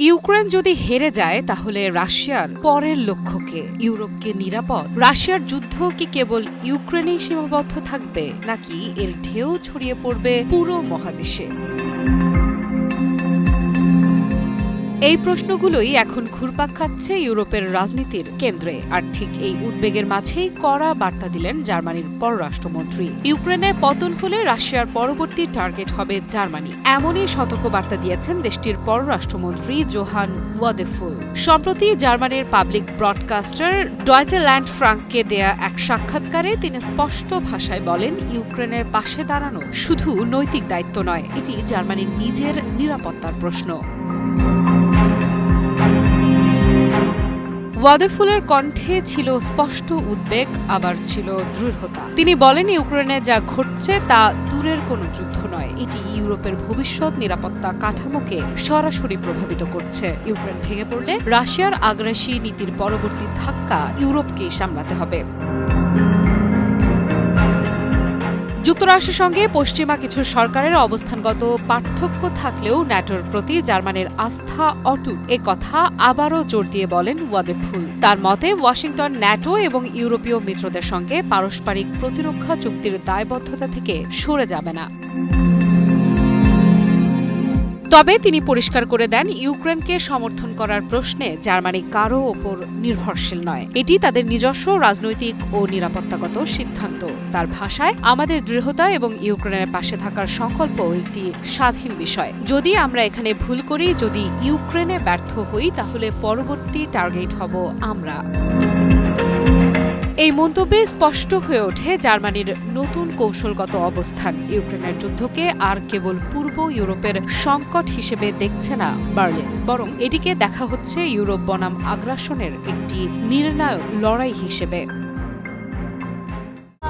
Ukraine যদি হেরে যায় তাহলে রাশিয়ার পরের লক্ষ্য কে? ইউরোপকে নিরাপদ? রাশিয়ার যুদ্ধ কি কেবল ইউক্রেনেই সীমাবদ্ধ থাকবে, নাকি এর ঢেউ ছড়িয়ে পড়বে পুরো মহাদেশে? এই প্রশ্নগুলোই এখন ঘুরপাক খাচ্ছে ইউরোপের রাজনীতির কেন্দ্রে। আর ঠিক এই উদ্বেগের মাঝেই কড়া বার্তা দিলেন জার্মানির পররাষ্ট্রমন্ত্রী। ইউক্রেনের পতন হলে রাশিয়ার পরবর্তী টার্গেট হবে জার্মানি, এমনই সতর্কবার্তা দিয়েছেন দেশটির পররাষ্ট্রমন্ত্রী জোহান ওয়াদেফুল। সম্প্রতি জার্মানির পাবলিক ব্রডকাস্টার ডয়েচে ল্যান্ড ফ্রাঙ্ককে দেয়া এক সাক্ষাৎকারে তিনি স্পষ্ট ভাষায় বলেন, ইউক্রেনের পাশে দাঁড়ানো শুধু নৈতিক দায়িত্ব নয়, এটি জার্মানির নিজের নিরাপত্তার প্রশ্ন। ওয়াদেফুলের কণ্ঠে ছিল স্পষ্ট উদ্বেগ, আবার ছিল দৃঢ়তা। তিনি বলেন, ইউক্রেনে যা ঘটছে তা দূরের কোনো যুদ্ধ নয়, এটি ইউরোপের ভবিষ্যৎ নিরাপত্তা কাঠামোকে সরাসরি প্রভাবিত করছে। ইউক্রেন ভেঙে পড়লে রাশিয়ার আগ্রাসী নীতির পরবর্তী ধাক্কা ইউরোপকেই সামলাতে হবে। যুক্তরাষ্ট্রের সঙ্গে পশ্চিমা কিছু সরকারের অবস্থানগত পার্থক্য থাকলেও ন্যাটোর প্রতি জার্মানির আস্থা অটুট, এ কথা আবারও জোর দিয়ে বলেন ওয়াদেফুল। তার মতে ওয়াশিংটন ন্যাটো এবং ইউরোপীয় মিত্রদের সঙ্গে পারস্পরিক প্রতিরক্ষা চুক্তির দায়বদ্ধতা থেকে সরে যাবে না। তবে তিনি পরিষ্কার করে দেন, ইউক্রেনকে সমর্থন করার প্রশ্নে জার্মানি কারও ওপর নির্ভরশীল নয়, এটি তাদের নিজস্ব রাজনৈতিক ও নিরাপত্তাগত সিদ্ধান্ত। তার ভাষায়, আমাদের দৃঢ়তা এবং ইউক্রেনের পাশে থাকার সংকল্প একটি স্বাধীন বিষয়। যদি আমরা এখানে ভুল করি, যদি ইউক্রেনে ব্যর্থ হই, তাহলে পরবর্তী টার্গেট হব আমরা। এই মন্তব্যে স্পষ্ট হয়ে ওঠে জার্মানির নতুন কৌশলগত অবস্থান। ইউক্রেনের যুদ্ধকে আর কেবল পূর্ব ইউরোপের সংকট হিসেবে দেখছে না বার্লিন, বরং এটিকে দেখা হচ্ছে ইউরোপ বনাম আগ্রাসনের একটি নির্ণায়ক লড়াই হিসেবে।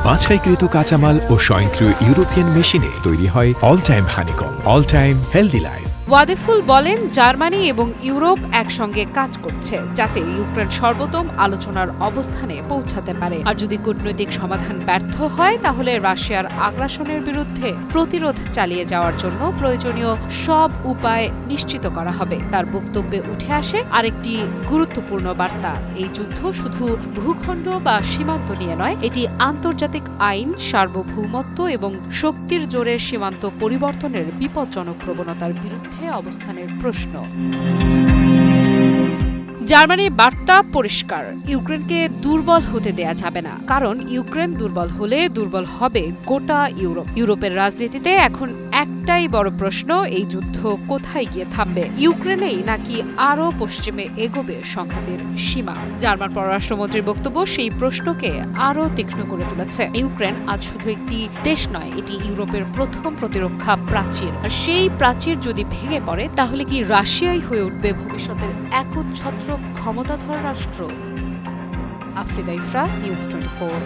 বাছাইকৃত কাঁচামাল ও স্বয়ংক্রিয় ইউরোপিয়ান মেশিনে তৈরি হয় all time honeycomb, all time healthy life. Wadephul বলেন, জার্মানি এবং ইউরোপ একসঙ্গে কাজ করছে যাতে ইউক্রেন সর্বোত্তম আলোচনার অবস্থানে পৌঁছাতে পারে। আর যদি কূটনৈতিক সমাধান ব্যর্থ হয়, তাহলে রাশিয়ার আগ্রাসনের বিরুদ্ধে প্রতিরোধ চালিয়ে যাওয়ার জন্য প্রয়োজনীয় সব উপায় নিশ্চিত করা হবে। তার বক্তব্যে উঠে আসে আরেকটি গুরুত্বপূর্ণ বার্তা, এই যুদ্ধ শুধু ভূখণ্ড বা সীমান্ত নিয়ে নয়, এটি আন্তর্জাতিক আইন, সার্বভৌমত্ব এবং শক্তির জোরে সীমান্ত পরিবর্তনের বিপজ্জনক প্রবণতার বিরুদ্ধে অবস্থানের প্রশ্ন। জার্মানির বার্তা পরিষ্কার, ইউক্রেনকে দুর্বল হতে দেয়া যাবে না, কারণ ইউক্রেন দুর্বল হলে দুর্বল হবে গোটা ইউরোপ। ইউরোপের রাজনীতিতে এখন একটাই বড় প্রশ্ন, এই যুদ্ধ কোথায় গিয়ে থামবে, ইউক্রেনেই নাকি আরও পশ্চিমে এগোবে সংঘাতের সীমা? জার্মান পররাষ্ট্রমন্ত্রীর বক্তব্য সেই প্রশ্নকে আরও তীক্ষ্ণ করে তুলেছে। ইউক্রেন আজ শুধু একটি দেশ নয়, এটি ইউরোপের প্রথম প্রতিরক্ষা প্রাচীর। আর সেই প্রাচীর যদি ভেঙে পড়ে, তাহলে কি রাশিয়াই হয়ে উঠবে ভবিষ্যতের একচ্ছত্র ক্ষমতাধর রাষ্ট্র? আফ্রিদা ইফরা, নিউজ 24।